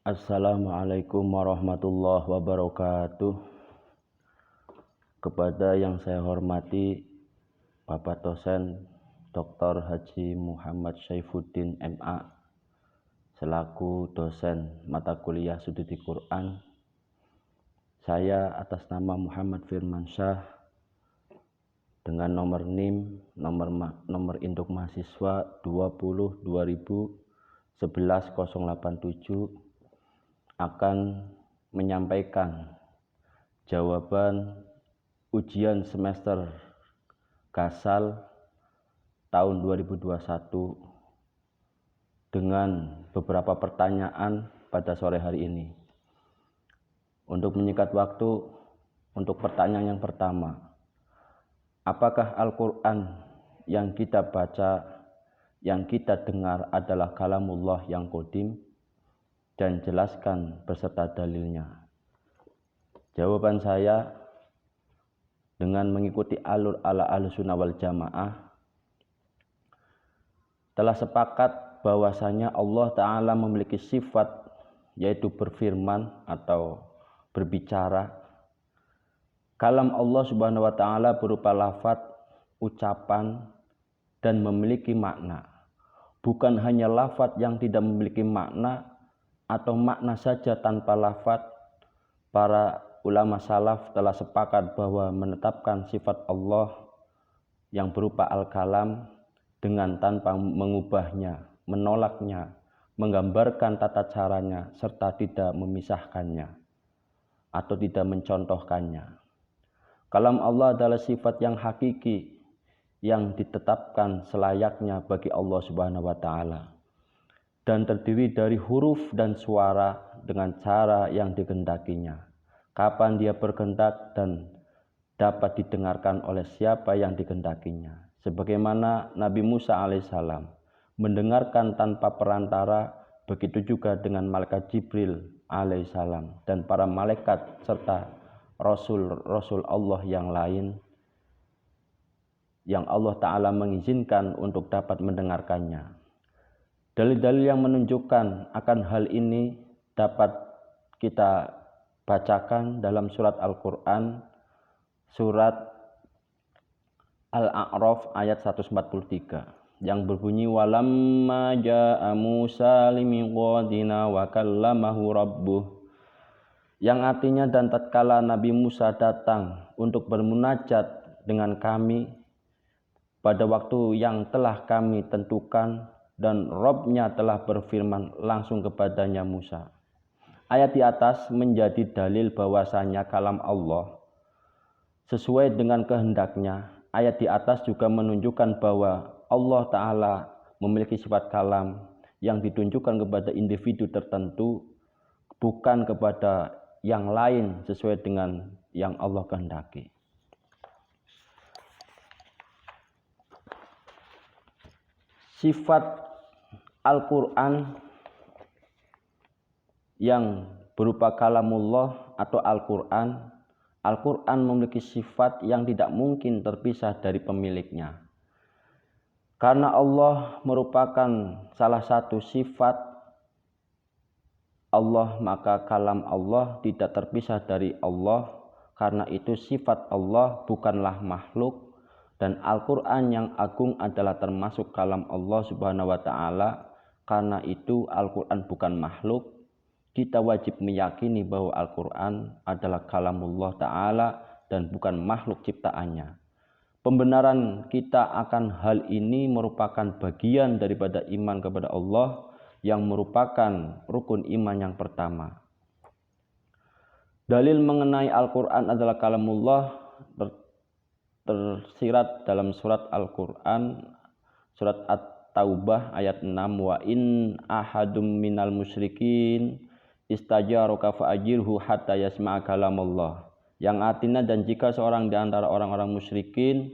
Assalamualaikum warahmatullahi wabarakatuh. Kepada yang saya hormati Bapak Dosen Dr. Haji Muhammad Syaifuddin MA selaku dosen mata kuliah studi Quran, saya atas nama Muhammad Firmansyah dengan nomor NIM nomor induk mahasiswa 20 2011 087 akan menyampaikan jawaban ujian semester Gasal tahun 2021 dengan beberapa pertanyaan pada sore hari ini. Untuk menyingkat waktu, untuk pertanyaan yang pertama, apakah Al-Quran yang kita baca, yang kita dengar adalah kalamullah yang qadim? Dan jelaskan beserta dalilnya. Jawaban saya dengan mengikuti alur ala Ahlussunnah wal Jamaah telah sepakat bahwasanya Allah Ta'ala memiliki sifat yaitu berfirman atau berbicara. Kalam Allah Subhanahu wa Ta'ala berupa lafaz, ucapan, dan memiliki makna. Bukan hanya lafaz yang tidak memiliki makna atau makna saja tanpa lafaz. Para ulama salaf telah sepakat bahwa menetapkan sifat Allah yang berupa al-kalam dengan tanpa mengubahnya, menolaknya, menggambarkan tata caranya, serta tidak memisahkannya atau tidak mencontohkannya. Kalam Allah adalah sifat yang hakiki yang ditetapkan selayaknya bagi Allah Subhanahu wa Ta'ala, dan terdiri dari huruf dan suara dengan cara yang dikehendakinya, kapan dia berkehendak dan dapat didengarkan oleh siapa yang dikehendakinya. Sebagaimana Nabi Musa alaihissalam mendengarkan tanpa perantara, begitu juga dengan malaikat Jibril alaihissalam dan para malaikat serta rasul-rasul Allah yang lain yang Allah Ta'ala mengizinkan untuk dapat mendengarkannya. Dalil-dalil yang menunjukkan akan hal ini dapat kita bacakan dalam surat Al-Quran, surat Al-A'raf ayat 143 yang berbunyi walamma ja'a Musa limiqatina wa kallamahu rabbuh, yang artinya dan tatkala Nabi Musa datang untuk bermunajat dengan kami pada waktu yang telah kami tentukan, dan Rabb-Nya telah berfirman langsung kepadanya Musa. Ayat di atas menjadi dalil bahwasanya kalam Allah sesuai dengan kehendaknya. Ayat di atas juga menunjukkan bahwa Allah Ta'ala memiliki sifat kalam yang ditunjukkan kepada individu tertentu, bukan kepada yang lain sesuai dengan yang Allah kehendaki. Sifat Al-Quran yang berupa kalamullah atau Al-Quran, Al-Quran memiliki sifat yang tidak mungkin terpisah dari pemiliknya. Karena Allah merupakan salah satu sifat Allah, maka kalam Allah tidak terpisah dari Allah. Karena itu sifat Allah bukanlah makhluk, dan Al-Quran yang agung adalah termasuk kalam Allah Subhanahu wa Ta'ala. Karena itu Al-Quran bukan makhluk. Kita wajib meyakini bahwa Al-Quran adalah kalamullah Ta'ala dan bukan makhluk ciptaannya. Pembenaran kita akan hal ini merupakan bagian daripada iman kepada Allah yang merupakan rukun iman yang pertama. Dalil mengenai Al-Quran adalah kalamullah tersirat dalam surat Al-Quran, surat At-Taubah ayat 6, wa in ahadum minal musyrikin istajaraka fa'ajirhu hatta yasma'a kalamullah, yang artinya dan jika seorang di antara orang-orang musyrikin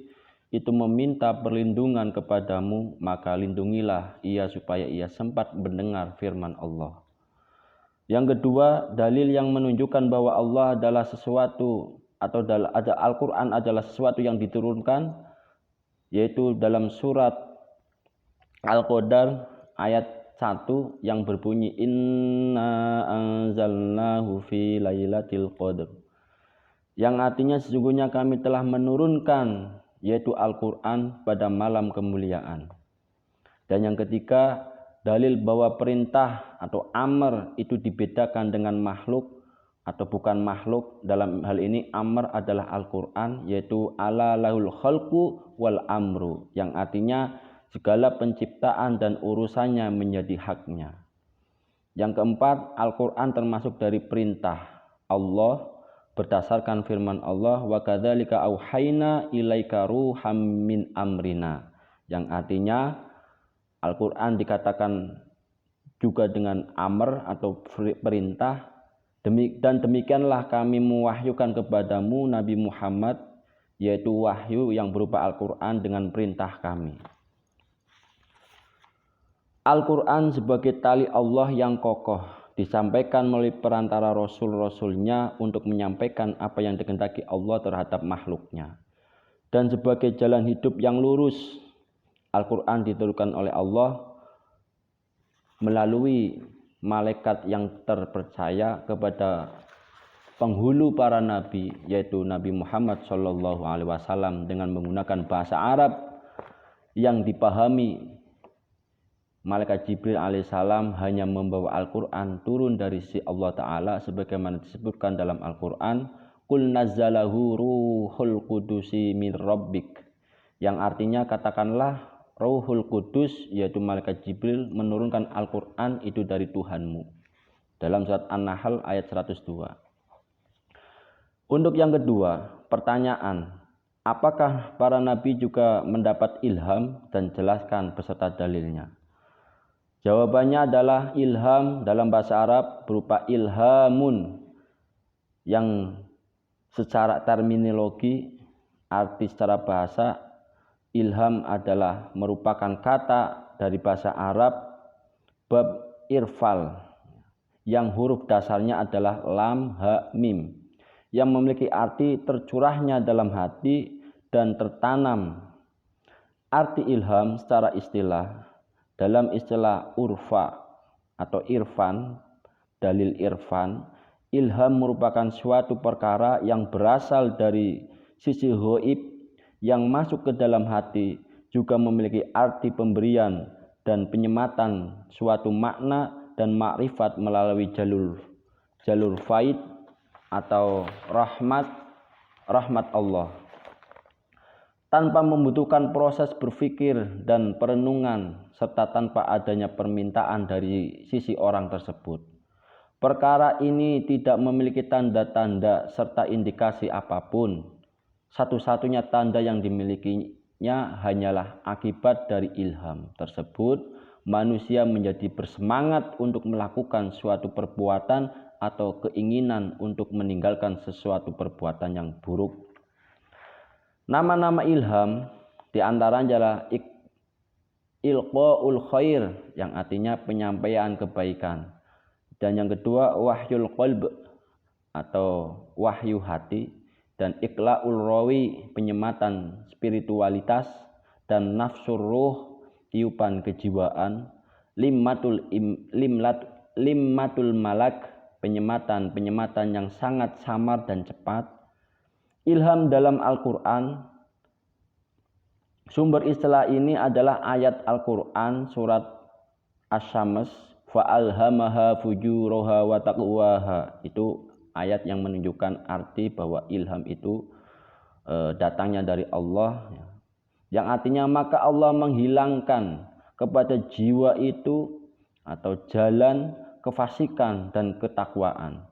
itu meminta perlindungan kepadamu, maka lindungilah ia supaya ia sempat mendengar firman Allah. Yang kedua, dalil yang menunjukkan bahwa Allah adalah sesuatu atau ada Al-Quran adalah sesuatu yang diturunkan, yaitu dalam surat Al-Qadar ayat 1 yang berbunyi inna anzalnahu fi lailatul qadr, yang artinya sesungguhnya kami telah menurunkan yaitu Al-Qur'an pada malam kemuliaan. Dan yang ketiga, dalil bahwa perintah atau amr itu dibedakan dengan makhluk atau bukan makhluk. Dalam hal ini amr adalah Al-Qur'an, yaitu ala lahul khalqu wal amru, yang artinya segala penciptaan dan urusannya menjadi haknya. Yang keempat, Al-Qur'an termasuk dari perintah Allah berdasarkan firman Allah, wa kadzalika auhayna ilaika ruham min amrina, yang artinya Al-Quran dikatakan juga dengan amr atau perintah, dan demikianlah kami mewahyukan kepadamu Nabi Muhammad, yaitu wahyu yang berupa Al-Quran dengan perintah kami. Al-Quran sebagai tali Allah yang kokoh disampaikan melalui perantara Rasul-Rasulnya untuk menyampaikan apa yang dikehendaki Allah terhadap makhluknya. Dan sebagai jalan hidup yang lurus, Al-Quran diturunkan oleh Allah melalui malaikat yang terpercaya kepada penghulu para nabi, yaitu Nabi Muhammad SAW, dengan menggunakan bahasa Arab yang dipahami. Malaikat Jibril alaihissalam hanya membawa Al-Quran turun dari sisi Allah Ta'ala sebagaimana disebutkan dalam Al-Quran, Qul nazzalahu ruhul qudusi min rabbik, yang artinya katakanlah Ruhul Kudus, yaitu malaikat Jibril, menurunkan Al-Quran itu dari Tuhanmu. Dalam surat An-Nahl ayat 102. Untuk yang kedua, pertanyaan, apakah para nabi juga mendapat ilham, dan jelaskan beserta dalilnya. Jawabannya adalah ilham dalam bahasa Arab berupa ilhamun, yang secara terminologi, arti secara bahasa, ilham adalah merupakan kata dari bahasa Arab bab irfal, yang huruf dasarnya adalah lam, ha, mim, yang memiliki arti tercurahnya dalam hati dan tertanam. Arti ilham secara istilah, dalam istilah urfa atau irfan, dalil irfan, ilham merupakan suatu perkara yang berasal dari sisi ghaib yang masuk ke dalam hati, juga memiliki arti pemberian dan penyematan suatu makna dan makrifat melalui jalur faid atau rahmat Allah, tanpa membutuhkan proses berpikir dan perenungan, serta tanpa adanya permintaan dari sisi orang tersebut. Perkara ini tidak memiliki tanda-tanda serta indikasi apapun. Satu-satunya tanda yang dimilikinya hanyalah akibat dari ilham tersebut, manusia menjadi bersemangat untuk melakukan suatu perbuatan atau keinginan untuk meninggalkan sesuatu perbuatan yang buruk. Nama-nama ilham diantaranya adalah ilqaul khair, yang artinya penyampaian kebaikan. Dan yang kedua wahyul qalb atau wahyu hati, dan iqla'ul rawi, penyematan spiritualitas, dan nafsur ruh, tiupan kejiwaan, limmatul malak, penyematan yang sangat samar dan cepat. Ilham dalam Al-Quran, sumber istilah ini adalah ayat Al-Quran surat Asy-Syams, fa'alhamaha fujuraha wa taqwaha. Itu ayat yang menunjukkan arti bahwa ilham itu datangnya dari Allah, yang artinya maka Allah menghilangkan kepada jiwa itu atau jalan kefasikan dan ketakwaan.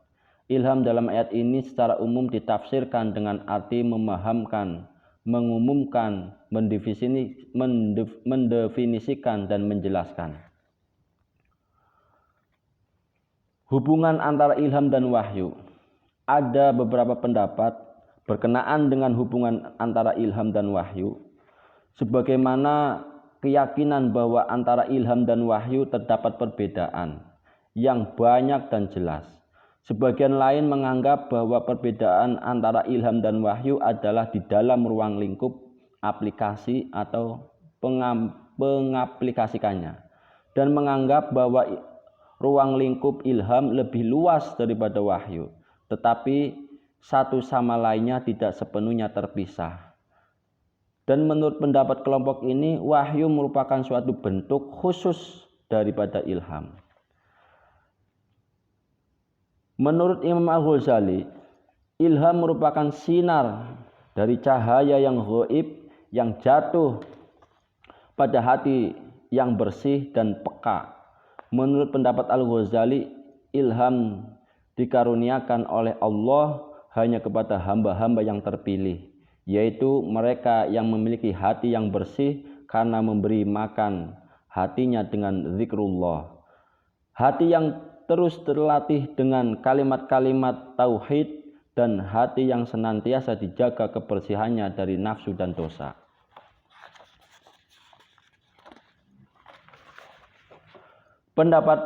Ilham dalam ayat ini secara umum ditafsirkan dengan arti memahamkan, mengumumkan, mendefinisikan dan menjelaskan. Hubungan antara ilham dan wahyu. Ada beberapa pendapat berkenaan dengan hubungan antara ilham dan wahyu, sebagaimana keyakinan bahwa antara ilham dan wahyu terdapat perbedaan yang banyak dan jelas. Sebagian lain menganggap bahwa perbedaan antara ilham dan wahyu adalah di dalam ruang lingkup aplikasi atau pengaplikasikannya. dan menganggap bahwa ruang lingkup ilham lebih luas daripada wahyu, tetapi satu sama lainnya tidak sepenuhnya terpisah. Dan menurut pendapat kelompok ini, wahyu merupakan suatu bentuk khusus daripada ilham. Menurut Imam Al-Ghazali, ilham merupakan sinar dari cahaya yang ghaib yang jatuh pada hati yang bersih dan peka. Menurut pendapat Al-Ghazali, ilham dikaruniakan oleh Allah hanya kepada hamba-hamba yang terpilih, yaitu mereka yang memiliki hati yang bersih karena memberi makan hatinya dengan zikrullah. Hati yang terus terlatih dengan kalimat-kalimat tauhid dan hati yang senantiasa dijaga kebersihannya dari nafsu dan dosa. Pendapat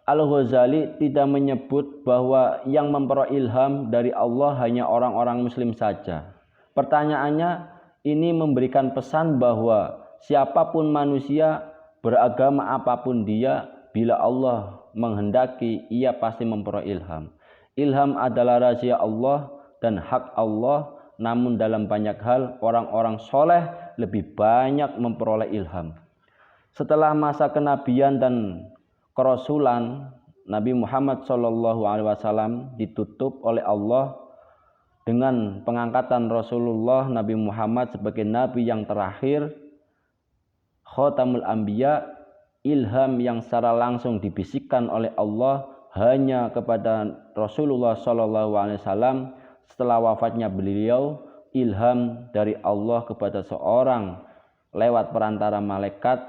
Al-Ghazali tidak menyebut bahwa yang memperoleh ilham dari Allah hanya orang-orang muslim saja. Pertanyaannya ini memberikan pesan bahwa siapapun manusia, beragama apapun dia, bila Allah menghendaki, ia pasti memperoleh ilham. Ilham adalah rahasia Allah dan hak Allah, namun dalam banyak hal orang-orang soleh lebih banyak memperoleh ilham. Setelah masa kenabian dan kerasulan, Nabi Muhammad SAW ditutup oleh Allah dengan pengangkatan Rasulullah Nabi Muhammad sebagai Nabi yang terakhir, Khatamul Anbiya. Ilham yang secara langsung dibisikkan oleh Allah hanya kepada Rasulullah SAW. Setelah wafatnya beliau, ilham dari Allah kepada seorang lewat perantara malaikat.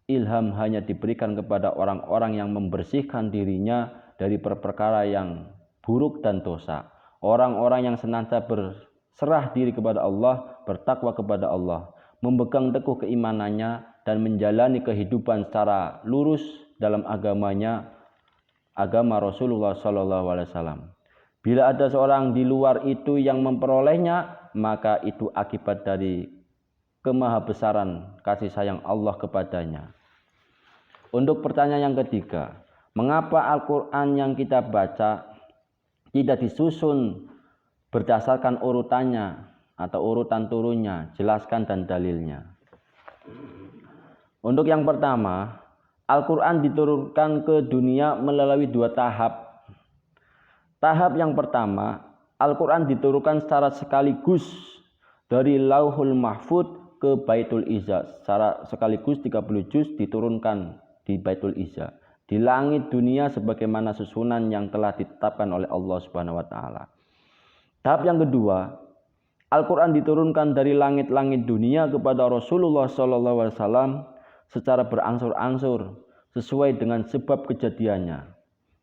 Ilham hanya diberikan kepada orang-orang yang membersihkan dirinya dari perkara yang buruk dan dosa. Orang-orang yang senantiasa berserah diri kepada Allah, bertakwa kepada Allah, memegang teguh keimanannya dan menjalani kehidupan secara lurus dalam agamanya, agama Rasulullah SAW. Bila ada seorang di luar itu yang memperolehnya, maka itu akibat dari kemahabesaran kasih sayang Allah kepadanya. Untuk pertanyaan yang ketiga, mengapa Al-Quran yang kita baca tidak disusun berdasarkan urutannya atau urutan turunnya? Jelaskan dan dalilnya. Untuk yang pertama, Al-Quran diturunkan ke dunia melalui dua tahap. Tahap yang pertama, Al-Quran diturunkan secara sekaligus dari Lauhul Mahfud ke Baitul Izza. Secara sekaligus 30 juz diturunkan di Baitul Izza, di langit dunia sebagaimana susunan yang telah ditetapkan oleh Allah Subhanahu wa taala. Tahap yang kedua, Al-Quran diturunkan dari langit-langit dunia kepada Rasulullah SAW secara berangsur-angsur sesuai dengan sebab kejadiannya.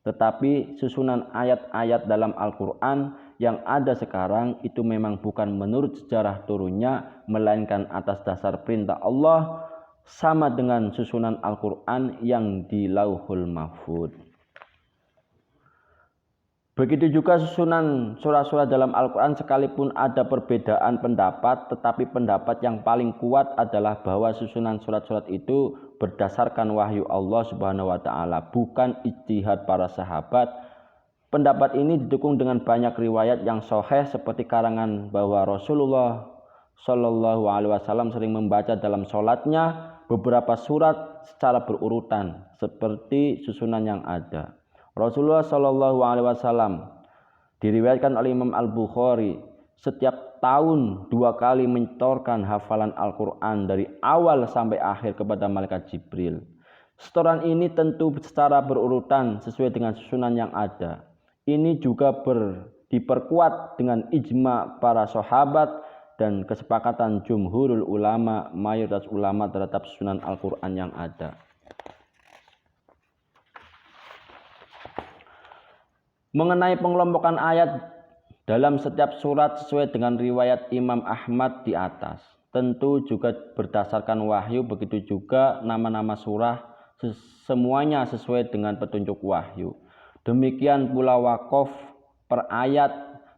Tetapi susunan ayat-ayat dalam Al-Quran yang ada sekarang itu memang bukan menurut sejarah turunnya, melainkan atas dasar perintah Allah, sama dengan susunan Al-Quran yang di Lauhul Mahfud. Begitu juga susunan surah-surah dalam Al-Quran, sekalipun ada perbedaan pendapat, tetapi pendapat yang paling kuat adalah bahwa susunan surat-surat itu berdasarkan wahyu Allah Subhanahu wa taala, bukan ijtihad para sahabat. Pendapat ini didukung dengan banyak riwayat yang sahih seperti karangan bahwa Rasulullah SAW sering membaca dalam sholatnya beberapa surat secara berurutan seperti susunan yang ada. Rasulullah SAW diriwayatkan oleh Imam Al-Bukhari setiap tahun 2 kali menyetorkan hafalan Al-Quran dari awal sampai akhir kepada malaikat Jibril. Setoran ini tentu secara berurutan sesuai dengan susunan yang ada. Ini juga diperkuat dengan ijma para sahabat dan kesepakatan jumhurul ulama, mayoritas ulama terhadap susunan Al-Quran yang ada. Mengenai pengelompokan ayat dalam setiap surat sesuai dengan riwayat Imam Ahmad di atas, tentu juga berdasarkan wahyu, begitu juga nama-nama surah semuanya sesuai dengan petunjuk wahyu. Demikian pula wakaf per ayat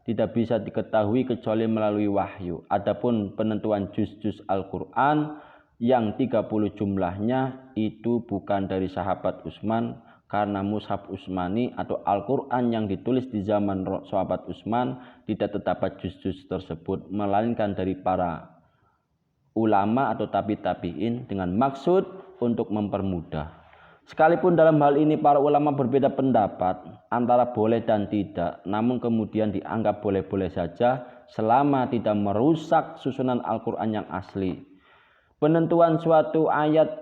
tidak bisa diketahui kecuali melalui wahyu. Adapun penentuan juz-juz Al-Quran yang 30 jumlahnya itu bukan dari sahabat Utsman, karena mushaf Utsmani atau Al-Quran yang ditulis di zaman sahabat Utsman tidak terdapat juz-juz tersebut, melainkan dari para ulama atau tabi'in dengan maksud untuk mempermudah. Sekalipun dalam hal ini para ulama berbeda pendapat antara boleh dan tidak, namun kemudian dianggap boleh-boleh saja selama tidak merusak susunan Al-Quran yang asli. Penentuan suatu ayat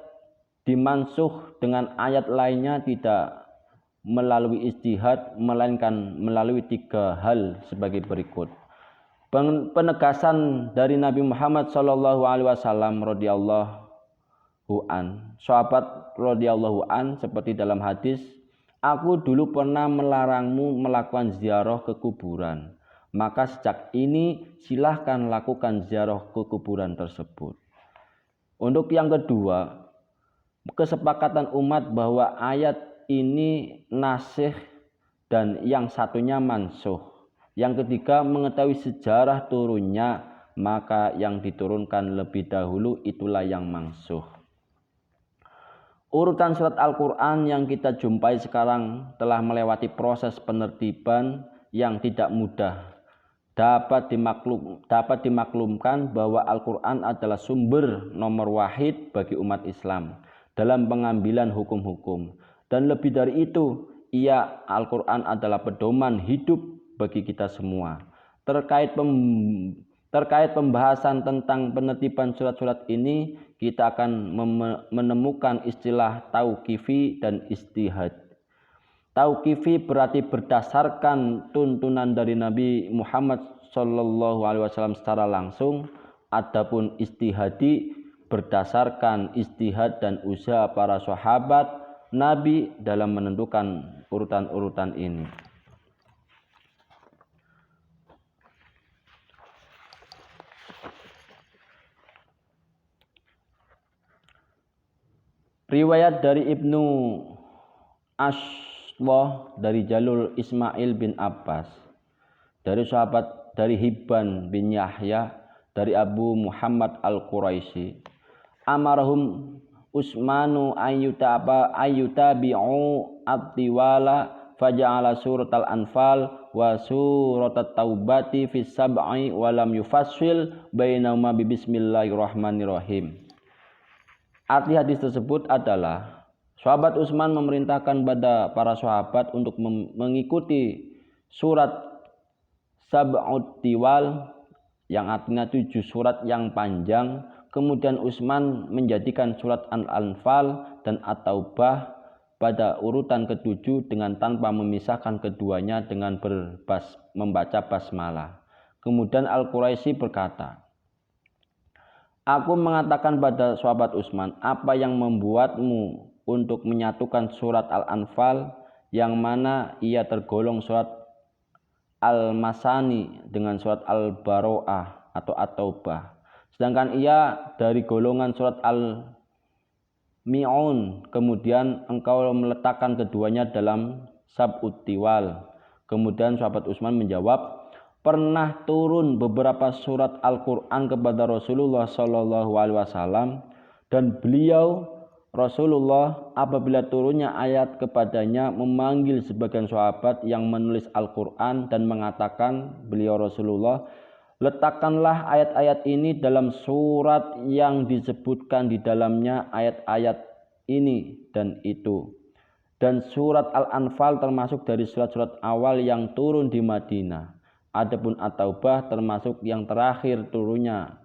dimansuh dengan ayat lainnya tidak melalui ijtihad, melainkan melalui 3 hal sebagai berikut. Penegasan dari Nabi Muhammad SAW radhiyallahu an, sahabat radhiyallahu an, seperti dalam hadis, aku dulu pernah melarangmu melakukan ziarah ke kuburan, maka sejak ini silahkan lakukan ziarah ke kuburan tersebut. Untuk yang kedua, kesepakatan umat bahwa ayat ini nasikh dan yang satunya mansuh. Yang ketiga, mengetahui sejarah turunnya, maka yang diturunkan lebih dahulu itulah yang mansuh. Urutan surat Al-Quran yang kita jumpai sekarang telah melewati proses penertiban yang tidak mudah. Dapat dimaklumkan bahwa Al-Quran adalah sumber nomor wahid bagi umat Islam dalam pengambilan hukum-hukum. Dan lebih dari itu, Al-Quran adalah pedoman hidup bagi kita semua. Terkait pembahasan tentang penertiban surat-surat ini, kita akan menemukan istilah tauqifi dan ijtihad. Tauqifi berarti berdasarkan tuntunan dari Nabi Muhammad SAW secara langsung. Adapun ijtihadi berdasarkan ijtihad dan usaha para sahabat Nabi dalam menentukan urutan-urutan ini. Riwayat dari Ibnu Ashwah dari Jalul Ismail bin Abbas, dari sahabat dari Hibban bin Yahya, dari Abu Muhammad Al-Quraisy, amarhum Utsmanu ayyutabi'u at-tiwala faja'ala surat Al-Anfal wa surat At-Taubati fi sab'i wa lam yufassil bainahuma bi bismillahirrahmanirrahim. Arti hadis tersebut adalah sahabat Utsman memerintahkan pada para sahabat untuk mengikuti surat Sab'ut Tiwal yang artinya 7 surat yang panjang. Kemudian Utsman menjadikan surat Al-Anfal dan At-Taubah pada urutan ke-7 dengan tanpa memisahkan keduanya dengan membaca basmalah. Kemudian Al-Quraisy berkata, aku mengatakan pada sahabat Utsman, apa yang membuatmu untuk menyatukan surat Al-Anfal yang mana ia tergolong surat Al-Masani dengan surat Al-Baro'ah atau At-Taubah, sedangkan ia dari golongan surat Al-Mi'un. Kemudian engkau meletakkan keduanya dalam Sab'ut Tiwal. Kemudian sahabat Utsman menjawab, pernah turun beberapa surat Al-Quran kepada Rasulullah SAW, dan beliau Rasulullah apabila turunnya ayat kepadanya memanggil sebagian sahabat yang menulis Al-Quran dan mengatakan, beliau Rasulullah, letakkanlah ayat-ayat ini dalam surat yang disebutkan di dalamnya ayat-ayat ini dan itu. Dan surat Al-Anfal termasuk dari surat-surat awal yang turun di Madinah. Adapun At-Taubah termasuk yang terakhir turunnya.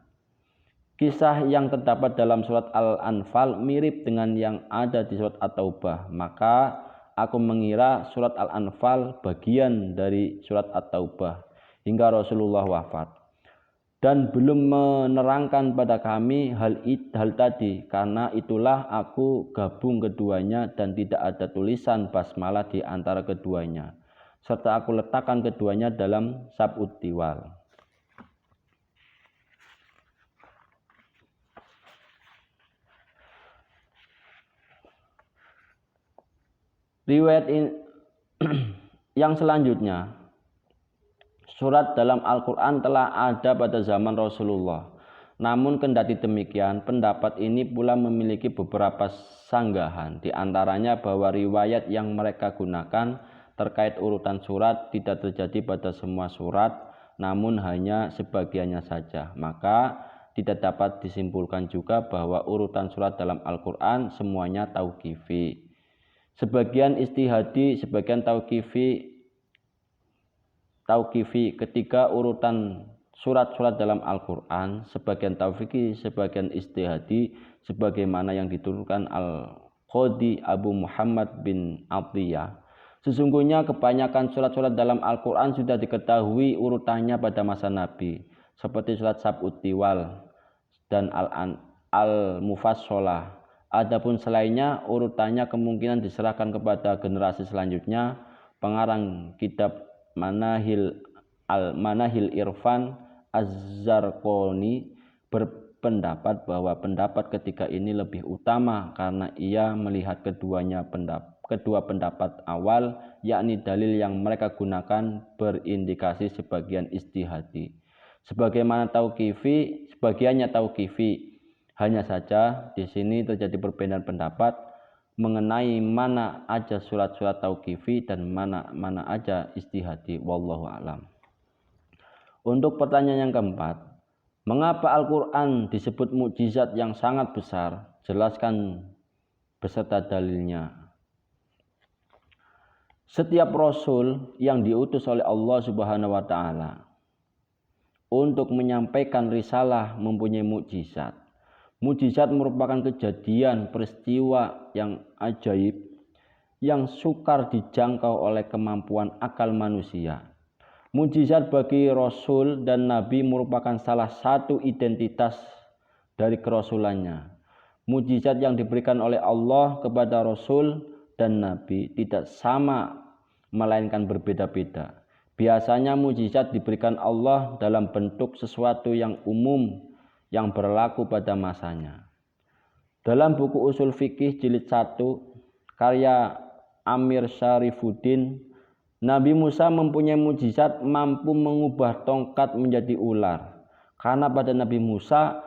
Kisah yang terdapat dalam surat Al-Anfal mirip dengan yang ada di surat At-Taubah. Maka aku mengira surat Al-Anfal bagian dari surat At-Taubah hingga Rasulullah wafat. Dan belum menerangkan pada kami hal tadi, karena itulah aku gabung keduanya dan tidak ada tulisan basmalah di antara keduanya, serta aku letakkan keduanya dalam Sab'ut Tiwal. Riwayat yang selanjutnya, surat dalam Al-Quran telah ada pada zaman Rasulullah. Namun kendati demikian, pendapat ini pula memiliki beberapa sanggahan, di antaranya bahwa riwayat yang mereka gunakan terkait urutan surat tidak terjadi pada semua surat, namun hanya sebagiannya saja. Maka tidak dapat disimpulkan juga bahwa urutan surat dalam Al-Quran semuanya tauqifi. Sebagian istihadi, sebagian tauqifi ketika urutan surat-surat dalam Al-Quran, sebagian tauqifi, sebagian istihadi, sebagaimana yang diturunkan Al-Qadi Abu Muhammad bin Atiyah. Sesungguhnya kebanyakan surat-surat dalam Al-Quran sudah diketahui urutannya pada masa Nabi, seperti surat Sab'ut Tiwal dan Al-Mufassalah. Adapun selainnya, urutannya kemungkinan diserahkan kepada generasi selanjutnya. Pengarang kitab Manahil Irfan Az-Zarqani berpendapat bahwa pendapat ketiga ini lebih utama karena ia melihat kedua pendapat awal, yakni dalil yang mereka gunakan berindikasi sebagian istihadi. Sebagiannya tauqifi, hanya saja di sini terjadi perbedaan pendapat mengenai mana aja surat-surat tauqifi dan mana aja istihadi. Wallahu a'lam. Untuk pertanyaan yang keempat, mengapa Al-Quran disebut mukjizat yang sangat besar? Jelaskan beserta dalilnya. Setiap rasul yang diutus oleh Allah Subhanahu wa taala untuk menyampaikan risalah mempunyai mukjizat. Mukjizat merupakan kejadian peristiwa yang ajaib yang sukar dijangkau oleh kemampuan akal manusia. Mukjizat bagi rasul dan nabi merupakan salah satu identitas dari kerasulannya. Mukjizat yang diberikan oleh Allah kepada rasul dan nabi tidak sama, melainkan berbeda-beda. Biasanya mukjizat diberikan Allah dalam bentuk sesuatu yang umum yang berlaku pada masanya. Dalam buku Usul Fikih jilid 1 karya Amir Syarifuddin, Nabi Musa mempunyai mukjizat mampu mengubah tongkat menjadi ular. Karena pada Nabi Musa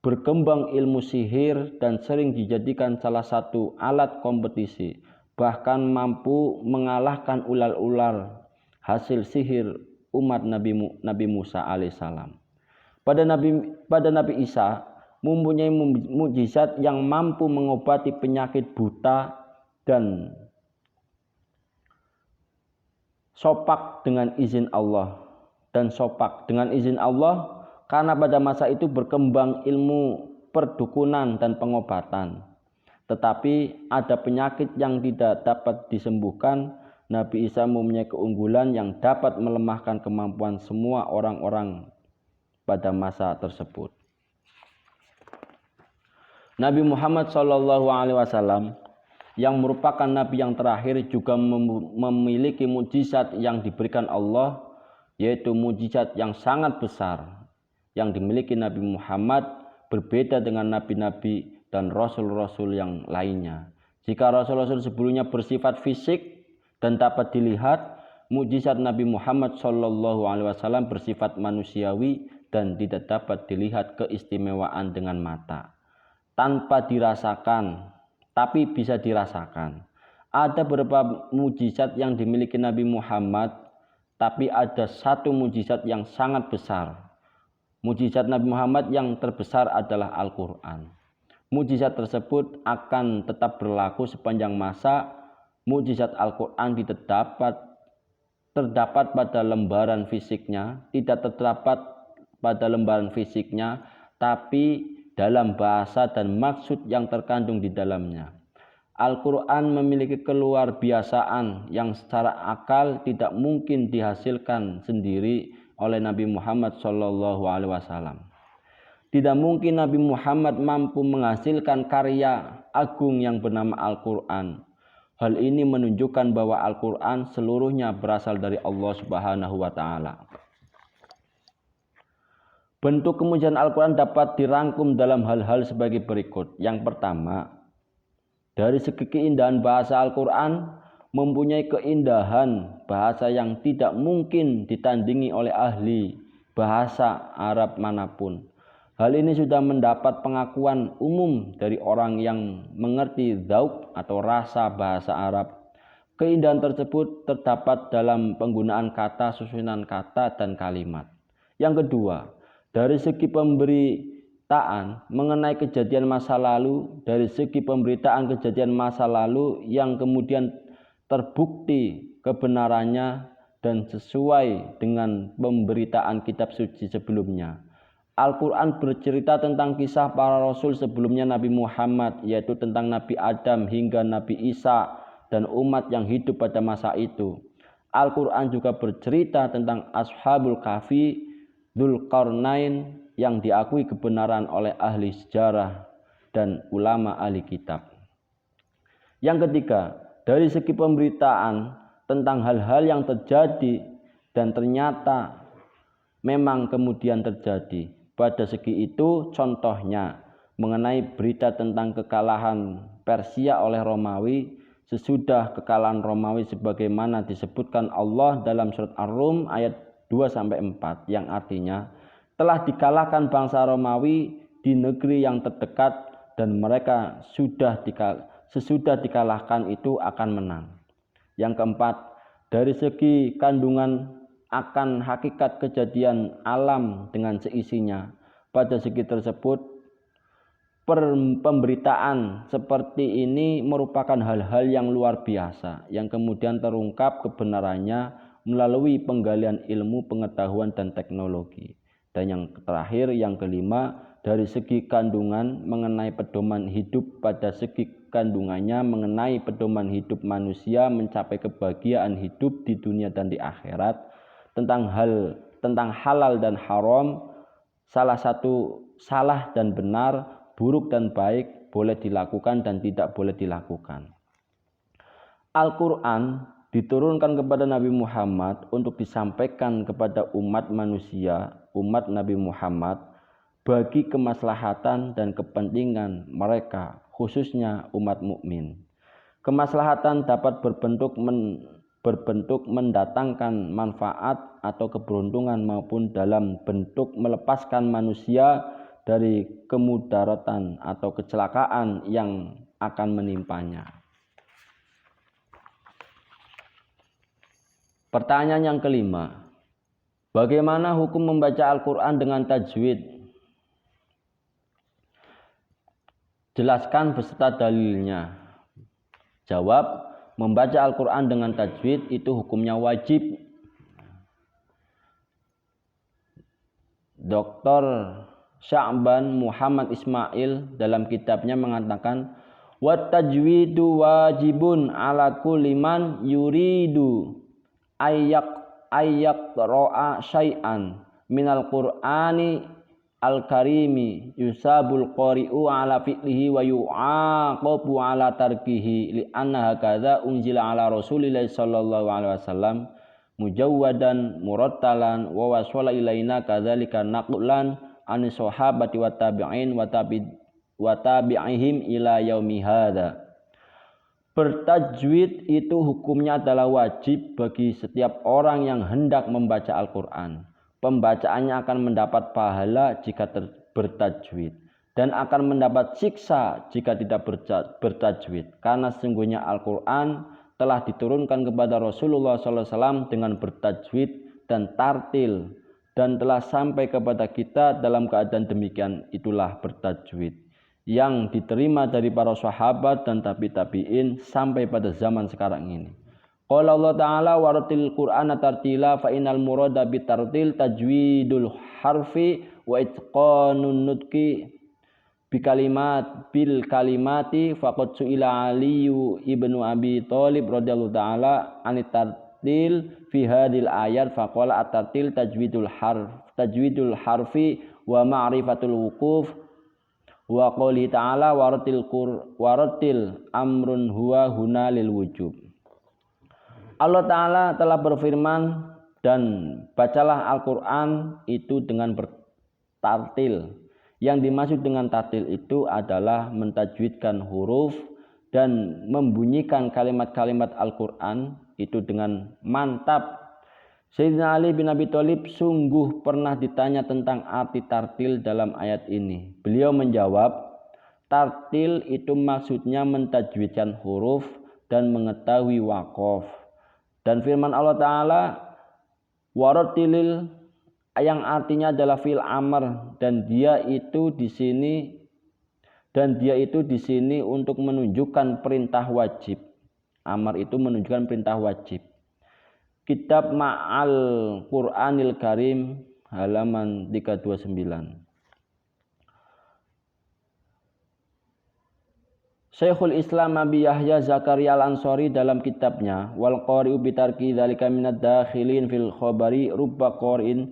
berkembang ilmu sihir dan sering dijadikan salah satu alat kompetisi, bahkan mampu mengalahkan ular-ular hasil sihir umat Nabi Musa alaihissalam. Pada Nabi Isa mempunyai mukjizat yang mampu mengobati penyakit buta dan sopak dengan izin Allah. Karena pada masa itu berkembang ilmu perdukunan dan pengobatan. Tetapi ada penyakit yang tidak dapat disembuhkan. Nabi Isa mempunyai keunggulan yang dapat melemahkan kemampuan semua orang-orang pada masa tersebut. Nabi Muhammad SAW yang merupakan nabi yang terakhir juga memiliki mukjizat yang diberikan Allah, yaitu mukjizat yang sangat besar yang dimiliki Nabi Muhammad, berbeda dengan nabi-nabi dan rasul-rasul yang lainnya. Jika rasul-rasul sebelumnya bersifat fisik dan dapat dilihat, mukjizat Nabi Muhammad SAW bersifat manusiawi dan tidak dapat dilihat keistimewaan dengan mata, tanpa dirasakan, tapi bisa dirasakan. Ada beberapa mukjizat yang dimiliki Nabi Muhammad, tapi ada satu mukjizat yang sangat besar. Mukjizat Nabi Muhammad yang terbesar adalah Al-Quran. Mukjizat tersebut akan tetap berlaku sepanjang masa. Mukjizat Al-Quran terdapat pada lembaran fisiknya, tidak terdapat pada lembaran fisiknya, tapi dalam bahasa dan maksud yang terkandung di dalamnya. Al-Quran memiliki keluarbiasaan yang secara akal tidak mungkin dihasilkan sendiri oleh Nabi Muhammad SAW. Tidak mungkin Nabi Muhammad mampu menghasilkan karya agung yang bernama Al-Quran. Hal ini menunjukkan bahwa Al-Quran seluruhnya berasal dari Allah Subhanahu wa Ta'ala. Bentuk kemujizatan Al-Quran dapat dirangkum dalam hal-hal sebagai berikut. Yang pertama, dari segi keindahan bahasa Al-Quran mempunyai keindahan bahasa yang tidak mungkin ditandingi oleh ahli bahasa Arab manapun. Hal ini sudah mendapat pengakuan umum dari orang yang mengerti dzauq atau rasa bahasa Arab. Keindahan tersebut terdapat dalam penggunaan kata, susunan kata, dan kalimat. Yang kedua, dari segi pemberitaan mengenai kejadian masa lalu, dari segi pemberitaan kejadian masa lalu yang kemudian terbukti kebenarannya dan sesuai dengan pemberitaan kitab suci sebelumnya. Al-Quran bercerita tentang kisah para rasul sebelumnya Nabi Muhammad, yaitu tentang Nabi Adam hingga Nabi Isa dan umat yang hidup pada masa itu. Al-Quran juga bercerita tentang Ashabul Kahfi, Dzulqarnain yang diakui kebenaran oleh ahli sejarah dan ulama ahli kitab. Yang ketiga, dari segi pemberitaan tentang hal-hal yang terjadi dan ternyata memang kemudian terjadi. Pada segi itu contohnya mengenai berita tentang kekalahan Persia oleh Romawi sesudah kekalahan Romawi sebagaimana disebutkan Allah dalam surat Ar-Rum ayat 2-4 yang artinya telah dikalahkan bangsa Romawi di negeri yang terdekat dan mereka sesudah dikalahkan itu akan menang. Yang keempat, dari segi kandungan akan hakikat kejadian alam dengan seisinya. Pada segi tersebut pemberitaan seperti ini merupakan hal-hal yang luar biasa yang kemudian terungkap kebenarannya melalui penggalian ilmu, pengetahuan, dan teknologi. Dan yang terakhir, yang kelima, dari segi kandungan mengenai pedoman hidup, pada segi kandungannya mengenai pedoman hidup manusia mencapai kebahagiaan hidup di dunia dan di akhirat, tentang halal dan haram, salah satu salah dan benar, buruk dan baik, boleh dilakukan dan tidak boleh dilakukan. Al-Quran diturunkan kepada Nabi Muhammad untuk disampaikan kepada umat manusia, umat Nabi Muhammad, bagi kemaslahatan dan kepentingan mereka, khususnya umat mukmin. Kemaslahatan dapat berbentuk mendatangkan manfaat atau keberuntungan maupun dalam bentuk melepaskan manusia dari kemudaratan atau kecelakaan yang akan menimpanya. Pertanyaan yang kelima, bagaimana hukum membaca Al-Quran dengan tajwid? Jelaskan beserta dalilnya. Jawab, membaca Al-Quran dengan tajwid itu hukumnya wajib. Dr. Sya'ban Muhammad Ismail dalam kitabnya mengatakan, wa tajwidu wajibun ala kulli man yuridu ayyak ro'a syai'an minal qur'ani al-karimi yusabul qari'u ala fi'lihi wa yu'aqabu ala tarkihi li'anna hakadha unzila ala rasulillahi sallallahu alaihi wasallam mujawwadan murattalan wa wasala ilaina kadzalika naqlan anis sahabati wa tabi'in wa tabi'ihim ila yaumi hadza. Bertajwid itu hukumnya adalah wajib bagi setiap orang yang hendak membaca Al-Quran. Pembacaannya akan mendapat pahala jika bertajwid dan akan mendapat siksa jika tidak bertajwid. Karena sesungguhnya Al-Quran telah diturunkan kepada Rasulullah SAW dengan bertajwid dan tartil dan telah sampai kepada kita dalam keadaan demikian. Itulah bertajwid yang diterima dari para sahabat dan tabi'in sampai pada zaman sekarang ini. Qala Allah Ta'ala waratil Qur'ana tartila fa innal murada bitartil tajwidul harfi wa itqanun nutqi bil kalimati faqad su'ila Aliyu ibnu Abi Thalib radhiyallahu ta'ala anit tartil fi hadhil ayat faqala at-tartil tajwidul harfi wa ma'rifatul wuquf wa qouli ta'ala waratil amrun huwa huna lil wujub. Allah Ta'ala telah berfirman, dan bacalah Al-Quran itu dengan bertartil. Yang dimaksud dengan tartil itu adalah mentajwidkan huruf dan membunyikan kalimat-kalimat Al-Quran itu dengan mantap Sayyidina Ali bin Abi Thalib sungguh pernah ditanya tentang arti tartil dalam ayat ini. Beliau menjawab, tartil itu maksudnya mentajwidkan huruf dan mengetahui waqaf. Dan firman Allah Ta'ala, warattilil, yang artinya adalah fil amr, dan dia itu di sini untuk menunjukkan perintah wajib. Amar itu menunjukkan perintah wajib. Kitab Ma'al Qur'anil Karim halaman 329. Syekhul Islam Abi Yahya Zakaria Al-Ansari dalam kitabnya Wal Qari'u bitarki dzalika minad dakhilin fil khabari rubba qari'in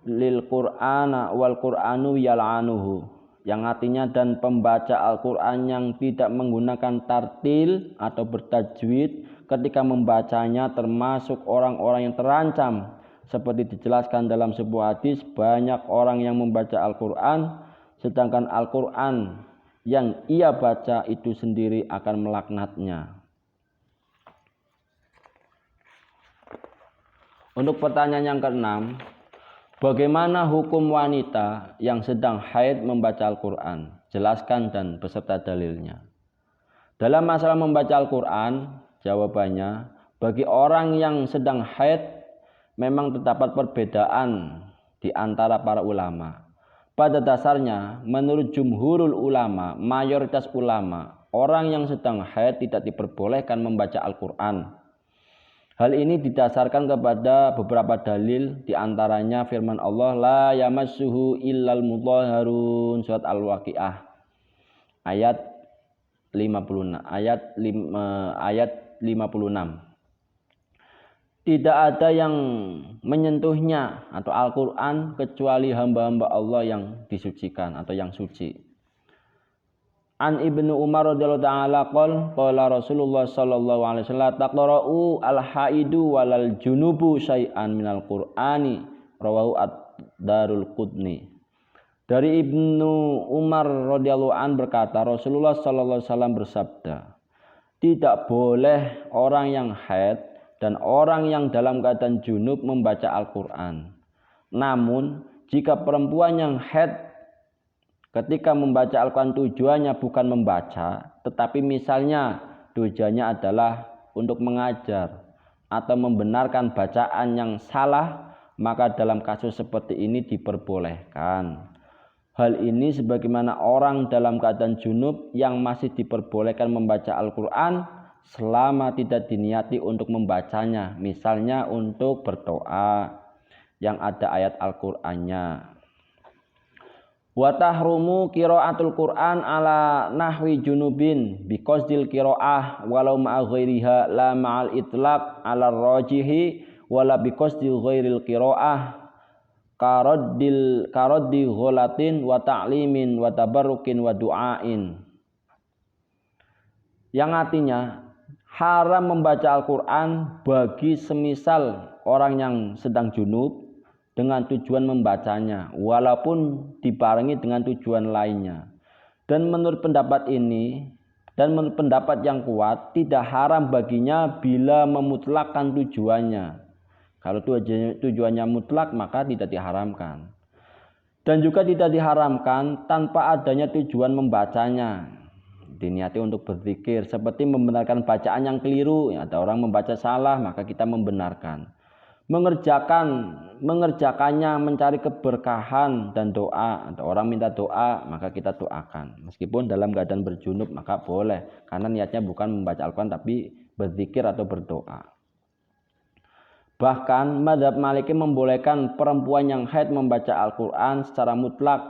lil Qur'ana wal Qur'anu yal'anuhu, yang artinya dan pembaca Al-Qur'an yang tidak menggunakan tartil atau bertajwid ketika membacanya termasuk orang-orang yang terancam. Seperti dijelaskan dalam sebuah hadis, banyak orang yang membaca Al-Qur'an sedangkan Al-Qur'an yang ia baca itu sendiri akan melaknatnya. Untuk pertanyaan yang keenam, bagaimana hukum wanita yang sedang haid membaca Al-Qur'an? Jelaskan dan beserta dalilnya. Dalam masalah membaca Al-Qur'an, jawabannya, bagi orang yang sedang haid memang terdapat perbedaan di antara para ulama. Pada dasarnya, menurut jumhurul ulama, mayoritas ulama, orang yang sedang haid tidak diperbolehkan membaca Al-Qur'an. Hal ini didasarkan kepada beberapa dalil, di antaranya firman Allah, la yamassuhu illal mutahharun, surat Al-Waqiah ayat 56. Tidak ada yang menyentuhnya atau Al-Qur'an kecuali hamba-hamba Allah yang disucikan atau yang suci. An Ibnu Umar radhiyallahu ta'ala qala Rasulullah sallallahu alaihi wasallam taqra'u al-haidu walal junubu syai'an minal Qur'ani, rawahu ad-Darul Qutni. Dari Ibnu Umar radhiyallahu an berkata, Rasulullah sallallahu alaihi wasallam bersabda, tidak boleh orang yang haid dan orang yang dalam keadaan junub membaca Al-Qur'an. Namun, jika perempuan yang haid ketika membaca Al-Qur'an tujuannya bukan membaca, tetapi misalnya tujuannya adalah untuk mengajar atau membenarkan bacaan yang salah, maka dalam kasus seperti ini diperbolehkan. Hal ini sebagaimana orang dalam keadaan junub yang masih diperbolehkan membaca Al-Qur'an selama tidak diniati untuk membacanya, misalnya untuk berdoa yang ada ayat Al-Qur'annya. Wa tahrumu qiraatul Qur'an ala nahwi junubin biqasdil qiraah walau ma'a ghairiha la ma'al itlaq ala rajihi wala biqasdil ghairil qiraah karaddi gholatin wa ta'limin wa tabarrukin wa du'ain, yang artinya haram membaca Al-Qur'an bagi semisal orang yang sedang junub dengan tujuan membacanya walaupun dibarengi dengan tujuan lainnya. Dan menurut pendapat ini dan menurut pendapat yang kuat, tidak haram baginya bila memutlakkan tujuannya. Kalau tujuannya mutlak maka tidak diharamkan. Dan juga tidak diharamkan tanpa adanya tujuan membacanya. Diniati untuk berzikir, seperti membenarkan bacaan yang keliru. Ada orang membaca salah, maka kita membenarkan. Mengerjakannya mencari keberkahan dan doa. Ada orang minta doa, maka kita doakan. Meskipun dalam keadaan berjunub, maka boleh. Karena niatnya bukan membaca Al-Quran, tapi berzikir atau berdoa. Bahkan mazhab Maliki membolehkan perempuan yang haid membaca Al-Quran secara mutlak.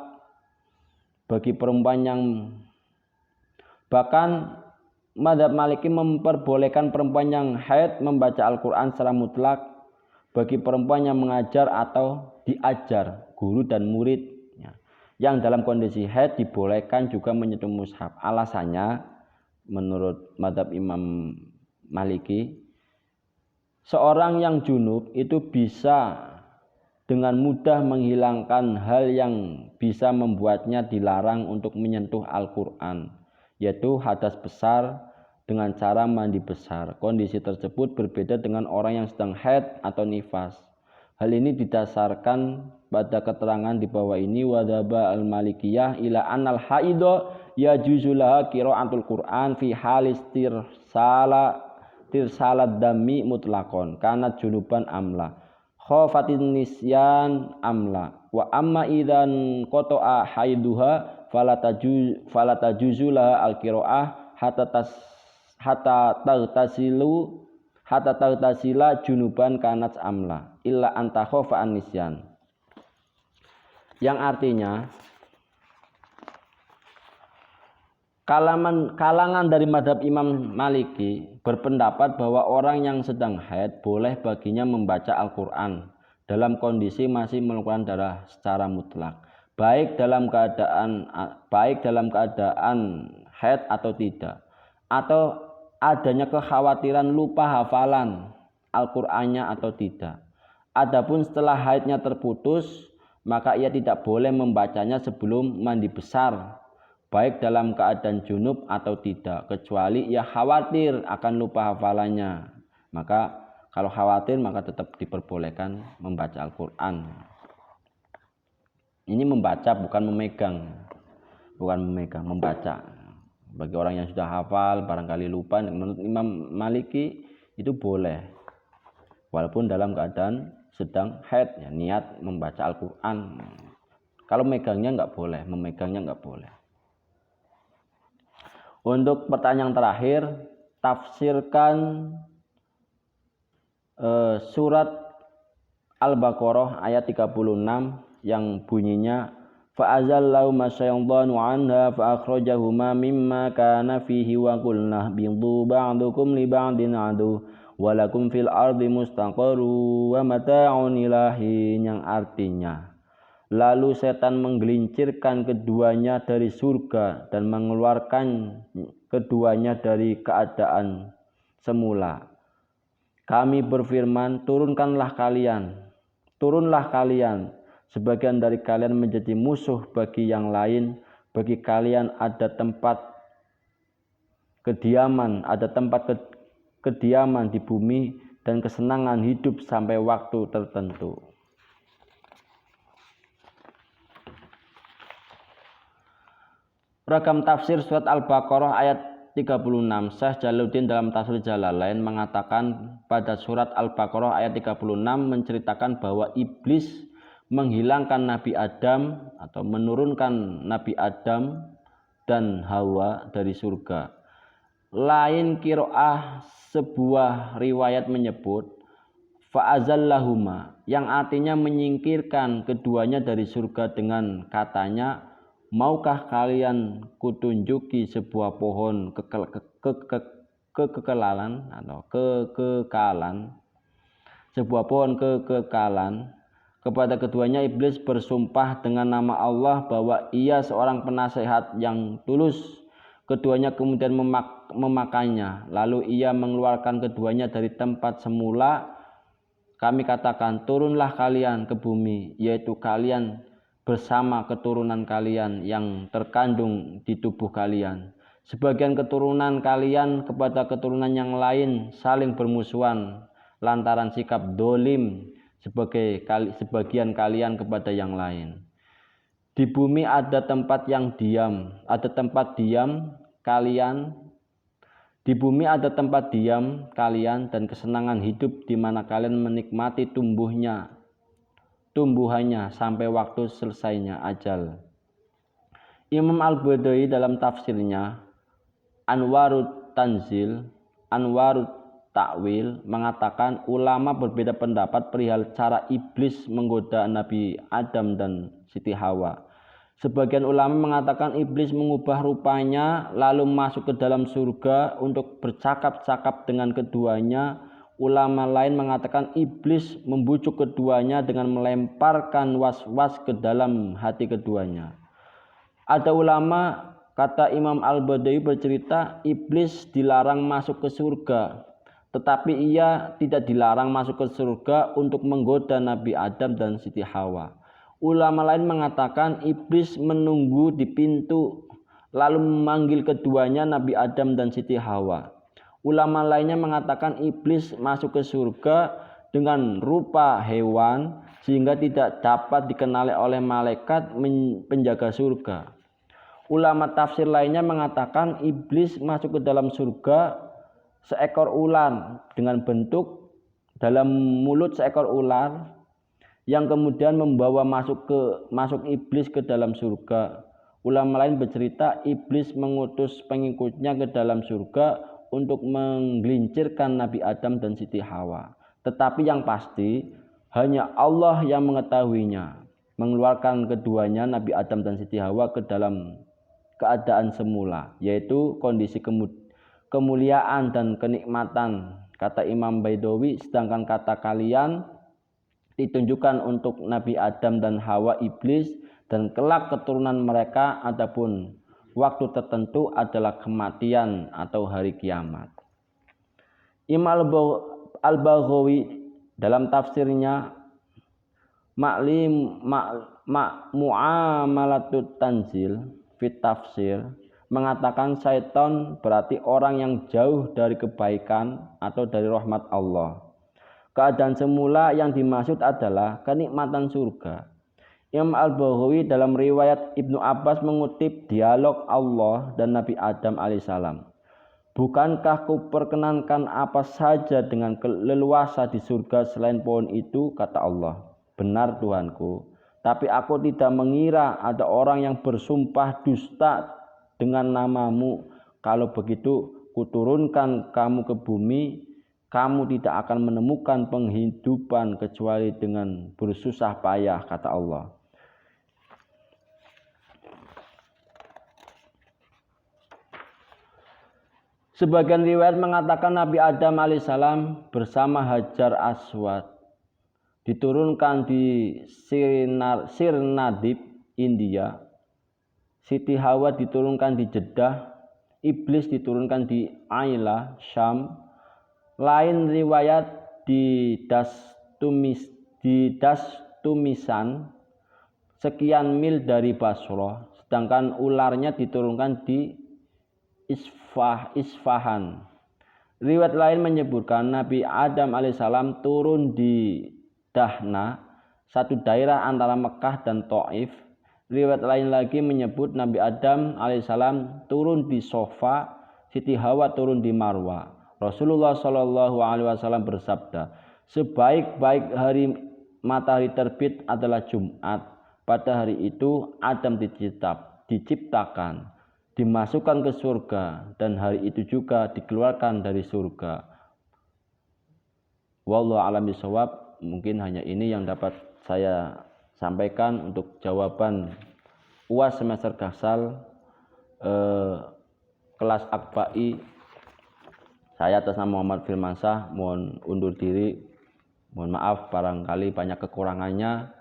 Bahkan mazhab Maliki memperbolehkan perempuan yang haid membaca Al-Quran secara mutlak bagi perempuan yang mengajar atau diajar, guru dan murid yang dalam kondisi haid dibolehkan juga menyentuh mushaf. Alasannya menurut mazhab Imam Maliki, seorang yang junub itu bisa dengan mudah menghilangkan hal yang bisa membuatnya dilarang untuk menyentuh Al-Quran, yaitu hadas besar dengan cara mandi besar. Kondisi tersebut berbeda dengan orang yang sedang haid atau nifas. Hal ini didasarkan pada keterangan di bawah ini wadhaba al-malikiyah ila annal haidho yajuzulaha qiraatul Qur'an fi halis tirsalat dami mutlaqon kanat junuban amla khafatin nisyan amla wa amma idzan qata'a haiduha falatajuzulaha al-qiraah hatta tasila junuban kanat amla illa anta khafa an nisyan, yang artinya kalangan dari madhab Imam Maliki berpendapat bahwa orang yang sedang haid boleh baginya membaca Al-Quran dalam kondisi masih mengeluarkan darah secara mutlak, baik dalam keadaan haid atau tidak, atau adanya kekhawatiran lupa hafalan Al-Qur'annya atau tidak. Adapun setelah haidnya terputus, maka ia tidak boleh membacanya sebelum mandi besar, baik dalam keadaan junub atau tidak, kecuali ia khawatir akan lupa hafalannya. Maka kalau khawatir maka tetap diperbolehkan membaca Al-Qur'an. Ini membaca bukan memegang. Membaca. Bagi orang yang sudah hafal barangkali lupa, menurut Imam Maliki itu boleh. Walaupun dalam keadaan sedang haid, ya, niat membaca Al-Qur'an. Kalau memegangnya enggak boleh. Untuk pertanyaan terakhir, tafsirkan surat Al-Baqarah ayat 36 yang bunyinya fa'azallahu masyaytanu anha fa'akhrajahuma mimma kana fihi wa qulna bidu ba'dukum li ba'din adu walakum fil ardi mustaqarru wa mata'un ilahin, yang artinya lalu setan menggelincirkan keduanya dari surga dan mengeluarkan keduanya dari keadaan semula. Kami berfirman, turunlah kalian, sebagian dari kalian menjadi musuh bagi yang lain, bagi kalian ada tempat kediaman di bumi dan kesenangan hidup sampai waktu tertentu. Ragam tafsir surat Al-Baqarah ayat 36. Syekh Jalaluddin dalam Tafsir Jalalain mengatakan pada surat Al-Baqarah ayat 36 menceritakan bahwa iblis menghilangkan Nabi Adam atau menurunkan Nabi Adam dan Hawa dari surga. Lain qiraah sebuah riwayat menyebut fa'azallahuma, yang artinya menyingkirkan keduanya dari surga dengan katanya, maukah kalian kutunjuki sebuah pohon kekekalan, sebuah pohon kekekalan. Kepada keduanya iblis bersumpah dengan nama Allah bahwa ia seorang penasehat yang tulus. Keduanya kemudian memakannya, lalu ia mengeluarkan keduanya dari tempat semula. Kami katakan, turunlah kalian ke bumi, yaitu kalian bersama keturunan kalian yang terkandung di tubuh kalian. Sebagian keturunan kalian kepada keturunan yang lain saling bermusuhan lantaran sikap dolim sebagian kalian kepada yang lain. Di bumi ada tempat diam kalian dan kesenangan hidup di mana kalian menikmati tumbuhannya sampai waktu selesainya ajal. Imam Al-Badawi dalam tafsirnya Anwarut Ta'wil mengatakan ulama berbeda pendapat perihal cara iblis menggoda Nabi Adam dan Siti Hawa. Sebagian ulama mengatakan iblis mengubah rupanya lalu masuk ke dalam surga untuk bercakap-cakap dengan keduanya. Ulama lain mengatakan iblis membujuk keduanya dengan melemparkan was-was ke dalam hati keduanya. Ada ulama, kata Imam Al-Badawi bercerita, iblis dilarang masuk ke surga, tetapi ia tidak dilarang masuk ke surga untuk menggoda Nabi Adam dan Siti Hawa. Ulama lain mengatakan iblis menunggu di pintu lalu memanggil keduanya Nabi Adam dan Siti Hawa. Ulama lainnya mengatakan iblis masuk ke surga dengan rupa hewan sehingga tidak dapat dikenali oleh malaikat penjaga surga. Ulama tafsir lainnya mengatakan iblis masuk ke dalam surga seekor ular dengan bentuk dalam mulut seekor ular yang kemudian membawa masuk iblis ke dalam surga. Ulama lain bercerita iblis mengutus pengikutnya ke dalam surga untuk menggelincirkan Nabi Adam dan Siti Hawa. Tetapi yang pasti hanya Allah yang mengetahuinya, mengeluarkan keduanya Nabi Adam dan Siti Hawa ke dalam keadaan semula, yaitu kondisi kemuliaan dan kenikmatan, kata Imam Baidawi, sedangkan kata kalian ditunjukkan untuk Nabi Adam dan Hawa iblis, dan kelak keturunan mereka ataupun waktu tertentu adalah kematian atau hari kiamat. Imam Al-Baghawi dalam tafsirnya Mu'amalatut Tanzil fit tafsir mengatakan syaitan berarti orang yang jauh dari kebaikan atau dari rahmat Allah. Keadaan semula yang dimaksud adalah kenikmatan surga. Imam Al-Baghawi dalam riwayat Ibnu Abbas mengutip dialog Allah dan Nabi Adam alaihissalam. Bukankah kuperkenankan apa saja dengan leluasa di surga selain pohon itu, kata Allah. Benar Tuhanku, tapi aku tidak mengira ada orang yang bersumpah dusta dengan namamu. Kalau begitu kuturunkan kamu ke bumi, kamu tidak akan menemukan penghidupan kecuali dengan bersusah payah, kata Allah. Sebagian riwayat mengatakan Nabi Adam alaihissalam bersama Hajar Aswad diturunkan di Sirnadip, India. Siti Hawa diturunkan di Jeddah. Iblis diturunkan di Aila, Syam. Lain riwayat di Dastumisan, sekian mil dari Basrah. Sedangkan ularnya diturunkan di Isfahan. Riwayat lain menyebutkan Nabi Adam alaihissalam turun di Dahna, satu daerah antara Mekah dan Taif. Riwayat lain lagi menyebut Nabi Adam alaihissalam turun di Sofa, Siti Hawa turun di Marwa. Rasulullah Shallallahu Alaihi Wasallam bersabda, sebaik-baik hari matahari terbit adalah Jumat. Pada hari itu Adam diciptakan, dimasukkan ke surga, dan hari itu juga dikeluarkan dari surga. Wallahu a'lam bishawab. Mungkin hanya ini yang dapat saya sampaikan untuk jawaban UAS semester Gasal kelas Akbai. Saya atas nama Muhammad Firmansyah mohon undur diri. Mohon maaf barangkali banyak kekurangannya,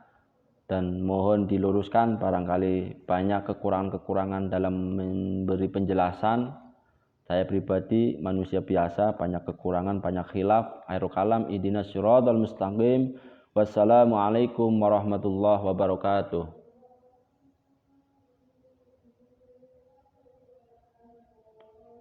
dan mohon diluruskan barangkali banyak kekurangan-kekurangan dalam memberi penjelasan. Saya pribadi manusia biasa, banyak kekurangan, banyak khilaf. Akhirul kalam, ihdinas siratal mustaqim. Wassalamualaikum warahmatullahi wabarakatuh.